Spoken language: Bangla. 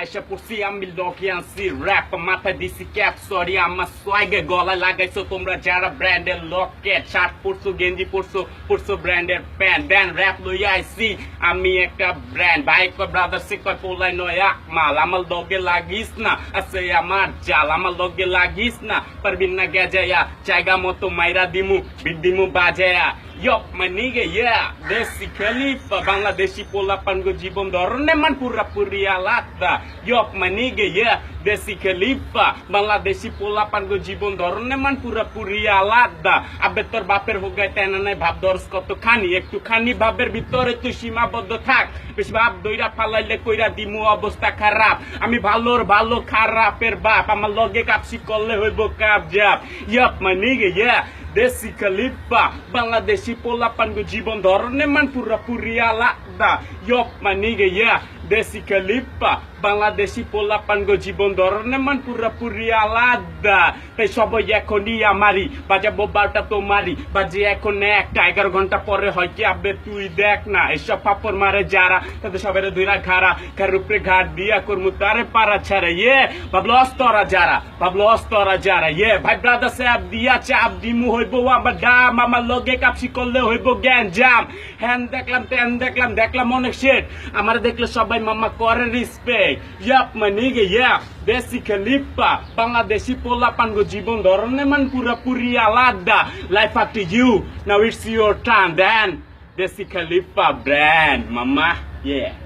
Aisha পড়ছি আমি লগে আনছি র্যাপ মাথায় দিছি ক্যাপ সরি আমার সোয়াগে গলায় লাগাইছো তোমরা যারা ব্র্যান্ডের লকেট শার্ট পরছো গেঞ্জি পরছো ব্র্যান্ডের প্যান্ট দেন র্যাপ লইয়া আইছি আমি একটা ব্র্যান্ড বাইক ব্রাদার সিকর পোলাই নয়া মাল আমার লগে লাগিস না আছে আমার জাল আমার লগে লাগিস না পারবিন না গেজায়া জায়গা মতো মাইরা দিমু বাজায়া Yup, my nigga, yeah. Desi Khalifa, Bangladeshi pola pango jibon dorne man pura alata. Yup, my nigga, yeah. Desi Khalifa, Bangladeshi pola pango jibon dorne man pura alata. Abe tor baper ho gaye tena nai bhab dors koto khani ekটু খানি ভাবের ভিতরে তুই সীমাবদ্ধ থাক বেশ ভাব দইরা ফালাইলে কইরা দিমু অবস্থা খারাপ আমি ভালো খারাপের বাপ আমার লগে কাপসি করলে হইব কাবজাব Yup, my nigga, yeah. Desi Khalifa, Bangladeshi pola pango jibon dorne man pura alata. Yup, my nigga, yeah. Desi Khalifa, Bangladeshi pola pango jibon dorne man pura alata. তাই সবাই এখনই আমারই বাজাবো 12টা তোমারই বাজে এখন 1টা 11 ঘন্টা পরে হয় কি আবে তুই দেখ না এসব পাপড় মারে যারা তাদের সবাই দুইরা খারা কার উপরে ঘাট দিয়া করমু তারে পারা ছাড়া ভাবলো অস্তরা যারা ভাই ব্রাদার সাহেব দিয়া চাপ দিমু হইব আমার ডাম আমার লগে কাপসি করলে হইব জ্ঞান জাম হ্যান দেখলাম তেন দেখলাম অনেক শেট আমার দেখলে সবাই মামা করে রিসপেক্ট ইয়াপ মানিগে Desi Khalifa, Bangladeshi pola pango jibon dorne man pura alada. Life up to you. Now it's your turn, then. Desi Khalifa brand, mama. Yeah.